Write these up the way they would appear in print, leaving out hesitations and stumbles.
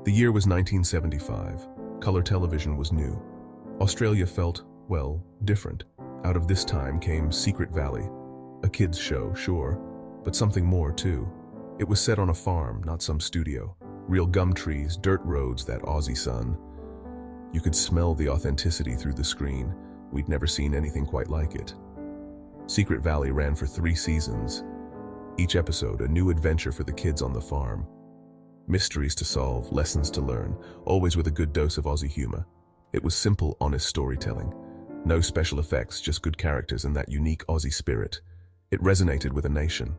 The year was 1975. Color television was new. Australia felt, well, different. Out of this time came Secret Valley. A kid's show, sure, but something more too. It was set on a farm, not some studio. Real gum trees, dirt roads, that Aussie sun. You could smell the authenticity through the screen. We'd never seen anything quite like it. Secret Valley ran for 3 seasons. Each episode, a new adventure for the kids on the farm. Mysteries to solve, lessons to learn, always with a good dose of Aussie humor. It was simple, honest storytelling. No special effects, just good characters and that unique Aussie spirit. It resonated with a nation.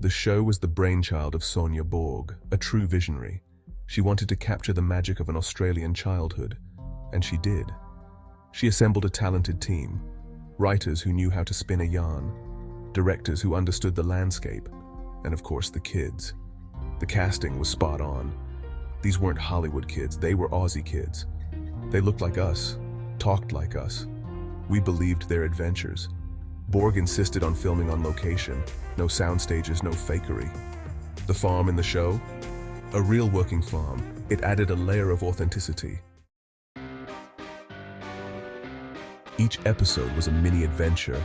The show was the brainchild of Sonia Borg, a true visionary. She wanted to capture the magic of an Australian childhood, and she did. She assembled a talented team, writers who knew how to spin a yarn, directors who understood the landscape, and of course the kids. The casting was spot on. These weren't Hollywood kids, they were Aussie kids. They looked like us, talked like us. We believed their adventures. Borg insisted on filming on location, no sound stages, no fakery. The farm in the show? A real working farm. It added a layer of authenticity. Each episode was a mini adventure,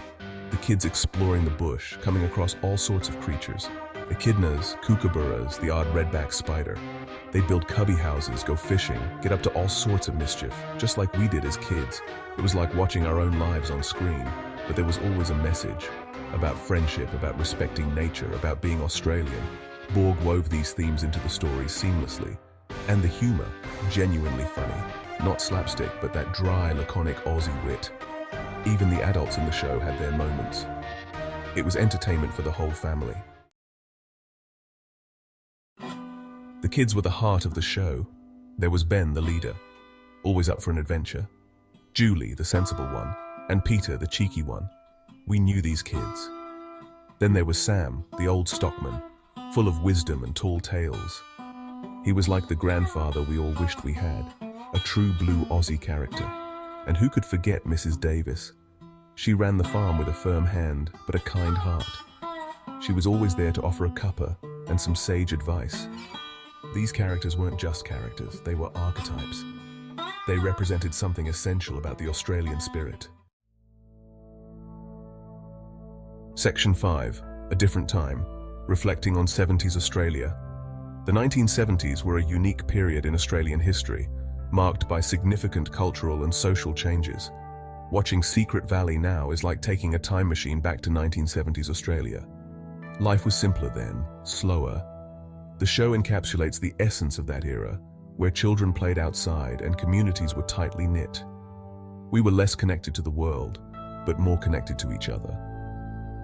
the kids exploring the bush, coming across all sorts of creatures. Echidnas, kookaburras, the odd redback spider. They'd build cubby houses, go fishing, get up to all sorts of mischief, just like we did as kids. It was like watching our own lives on screen, but there was always a message about friendship, about respecting nature, about being Australian. Borg wove these themes into the stories seamlessly. And the humor, genuinely funny. Not slapstick, but that dry, laconic Aussie wit. Even the adults in the show had their moments. It was entertainment for the whole family. The kids were the heart of the show. There was Ben, the leader, always up for an adventure. Julie, the sensible one, and Peter, the cheeky one. We knew these kids. Then there was Sam, the old stockman, full of wisdom and tall tales. He was like the grandfather we all wished we had, a true blue Aussie character. And who could forget Mrs. Davis? She ran the farm with a firm hand, but a kind heart. She was always there to offer a cuppa and some sage advice. These characters weren't just characters, they were archetypes. They represented something essential about the Australian spirit. Section 5, A Different Time, reflecting on 70s Australia. The 1970s were a unique period in Australian history, marked by significant cultural and social changes. Watching Secret Valley now is like taking a time machine back to 1970s Australia. Life was simpler then, slower. The show encapsulates the essence of that era, where children played outside and communities were tightly knit. We were less connected to the world, but more connected to each other.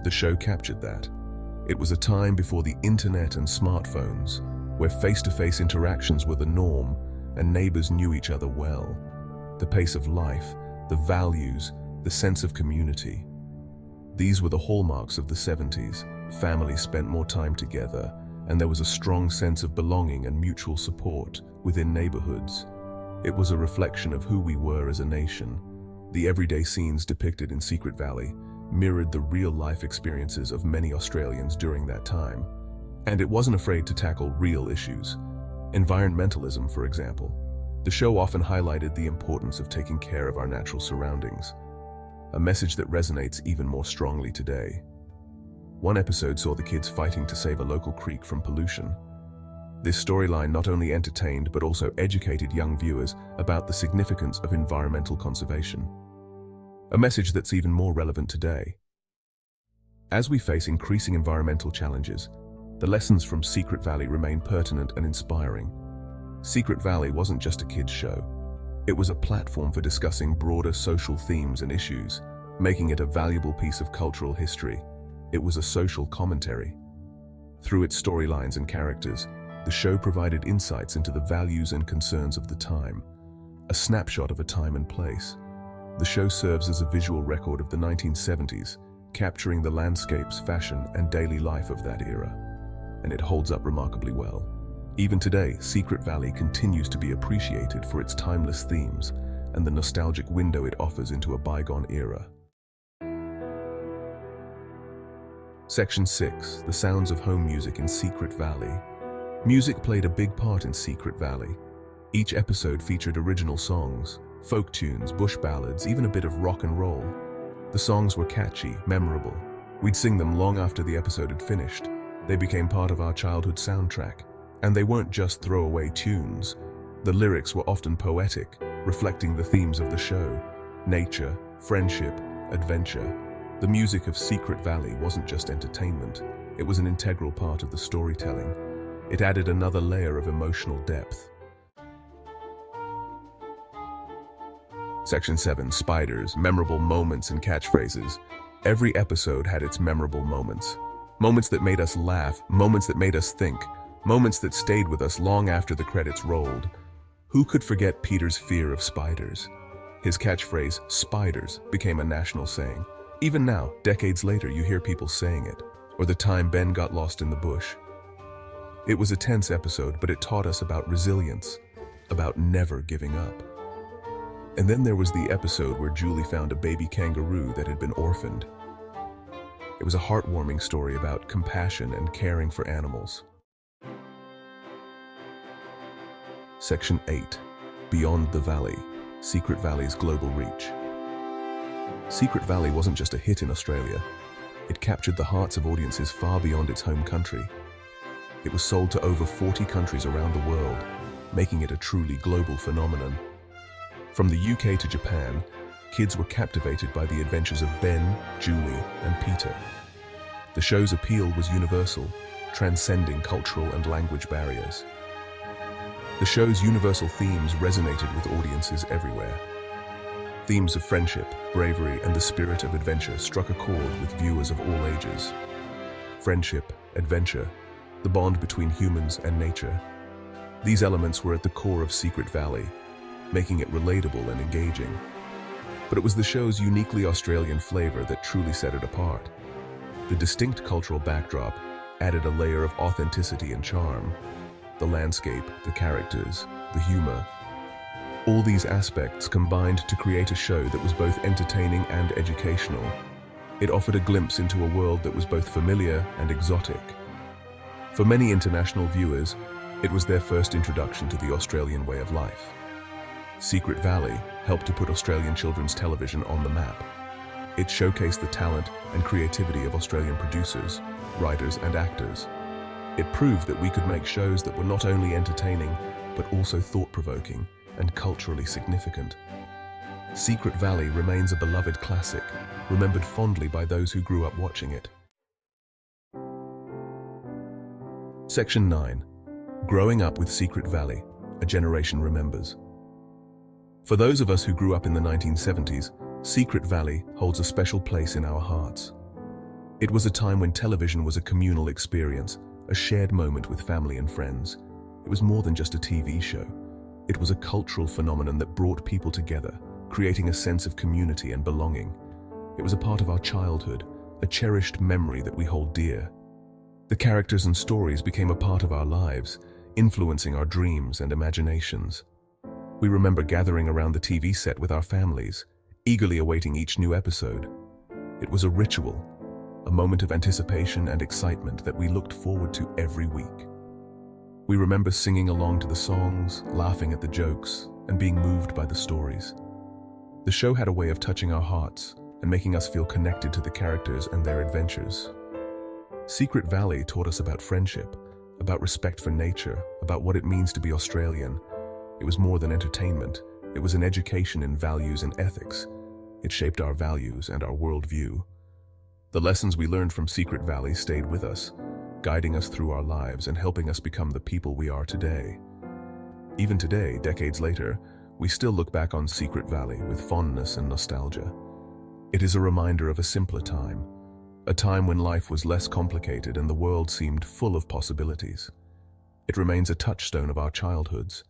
The show captured that. It was a time before the internet and smartphones, where face-to-face interactions were the norm and neighbors knew each other well. The pace of life, the values, the sense of community. These were the hallmarks of the 70s. Families spent more time together, and there was a strong sense of belonging and mutual support within neighborhoods. It was a reflection of who we were as a nation. The everyday scenes depicted in Secret Valley mirrored the real-life experiences of many Australians during that time. And it wasn't afraid to tackle real issues. Environmentalism, for example. The show often highlighted the importance of taking care of our natural surroundings, a message that resonates even more strongly today. One episode saw the kids fighting to save a local creek from pollution. This storyline not only entertained but also educated young viewers about the significance of environmental conservation, a message that's even more relevant today. As we face increasing environmental challenges, the lessons from Secret Valley remain pertinent and inspiring. Secret Valley wasn't just a kids' show. It was a platform for discussing broader social themes and issues, making it a valuable piece of cultural history. It was a social commentary. Through its storylines and characters, the show provided insights into the values and concerns of the time, a snapshot of a time and place. The show serves as a visual record of the 1970s, capturing the landscapes, fashion, and daily life of that era. And it holds up remarkably well. Even today, Secret Valley continues to be appreciated for its timeless themes and the nostalgic window it offers into a bygone era. Section 6, The Sounds of Home Music in Secret Valley. Music played a big part in Secret Valley. Each episode featured original songs, folk tunes, bush ballads, even a bit of rock and roll. The songs were catchy, memorable. We'd sing them long after the episode had finished. They became part of our childhood soundtrack. And they weren't just throwaway tunes. The lyrics were often poetic, reflecting the themes of the show: nature, friendship, adventure. The music of Secret Valley wasn't just entertainment. It was an integral part of the storytelling. It added another layer of emotional depth. Section 7. Spiders, memorable moments and catchphrases. Every episode had its memorable moments. Moments that made us laugh, moments that made us think, moments that stayed with us long after the credits rolled. Who could forget Peter's fear of spiders? His catchphrase, "spiders," became a national saying. Even now, decades later, you hear people saying it. Or the time Ben got lost in the bush. It was a tense episode, but it taught us about resilience, about never giving up. And then there was the episode where Julie found a baby kangaroo that had been orphaned. It was a heartwarming story about compassion and caring for animals. Section 8. Beyond the Valley, Secret Valley's global reach. Secret Valley wasn't just a hit in Australia. It captured the hearts of audiences far beyond its home country. It was sold to over 40 countries around the world, making it a truly global phenomenon. From the UK to Japan, kids were captivated by the adventures of Ben, Julie, and Peter. The show's appeal was universal, transcending cultural and language barriers. The show's universal themes resonated with audiences everywhere. Themes of friendship, bravery, and the spirit of adventure struck a chord with viewers of all ages. Friendship, adventure, the bond between humans and nature. These elements were at the core of Secret Valley, making it relatable and engaging. But it was the show's uniquely Australian flavor that truly set it apart. The distinct cultural backdrop added a layer of authenticity and charm. The landscape, the characters, the humor. All these aspects combined to create a show that was both entertaining and educational. It offered a glimpse into a world that was both familiar and exotic. For many international viewers, it was their first introduction to the Australian way of life. Secret Valley helped to put Australian children's television on the map. It showcased the talent and creativity of Australian producers, writers, and actors. It proved that we could make shows that were not only entertaining, but also thought-provoking and culturally significant. Secret Valley remains a beloved classic, remembered fondly by those who grew up watching it. Section 9. Growing up with Secret Valley, a generation remembers. For those of us who grew up in the 1970s, Secret Valley holds a special place in our hearts. It was a time when television was a communal experience, a shared moment with family and friends. It was more than just a TV show. It was a cultural phenomenon that brought people together, creating a sense of community and belonging. It was a part of our childhood, a cherished memory that we hold dear. The characters and stories became a part of our lives, influencing our dreams and imaginations. We remember gathering around the TV set with our families, eagerly awaiting each new episode. It was a ritual, a moment of anticipation and excitement that we looked forward to every week. We remember singing along to the songs, laughing at the jokes, and being moved by the stories. The show had a way of touching our hearts and making us feel connected to the characters and their adventures. Secret Valley taught us about friendship, about respect for nature, about what it means to be Australian. It was more than entertainment. It was an education in values and ethics. It shaped our values and our worldview. The lessons we learned from Secret Valley stayed with us, guiding us through our lives and helping us become the people we are today. Even today, decades later, we still look back on Secret Valley with fondness and nostalgia. It is a reminder of a simpler time, a time when life was less complicated and the world seemed full of possibilities. It remains a touchstone of our childhoods,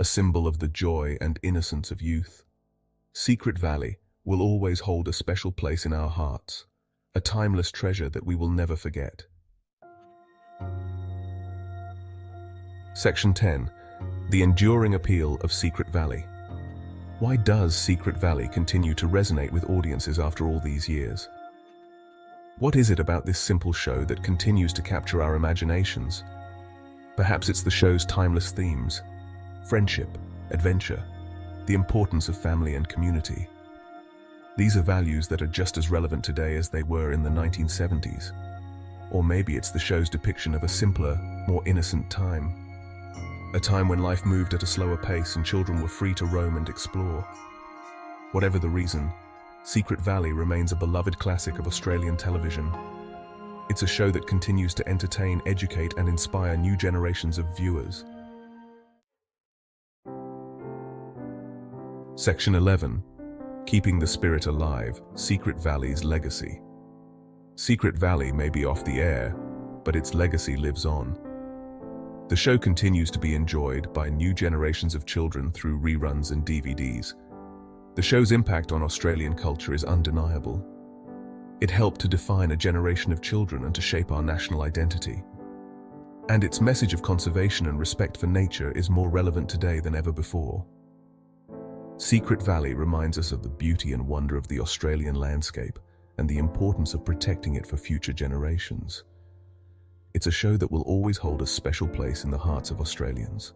a symbol of the joy and innocence of youth. Secret Valley will always hold a special place in our hearts, a timeless treasure that we will never forget. Section 10. The enduring appeal of Secret Valley. Why does Secret Valley continue to resonate with audiences after all these years? What is it about this simple show that continues to capture our imaginations? Perhaps it's the show's timeless themes: friendship, adventure, the importance of family and community. These are values that are just as relevant today as they were in the 1970s. Or maybe it's the show's depiction of a simpler, more innocent time. A time when life moved at a slower pace and children were free to roam and explore. Whatever the reason, Secret Valley remains a beloved classic of Australian television. It's a show that continues to entertain, educate, and inspire new generations of viewers. Section 11. Keeping the Spirit Alive, Secret Valley's Legacy. Secret Valley may be off the air, but its legacy lives on. The show continues to be enjoyed by new generations of children through reruns and DVDs. The show's impact on Australian culture is undeniable. It helped to define a generation of children and to shape our national identity. And its message of conservation and respect for nature is more relevant today than ever before. Secret Valley reminds us of the beauty and wonder of the Australian landscape and the importance of protecting it for future generations. It's a show that will always hold a special place in the hearts of Australians.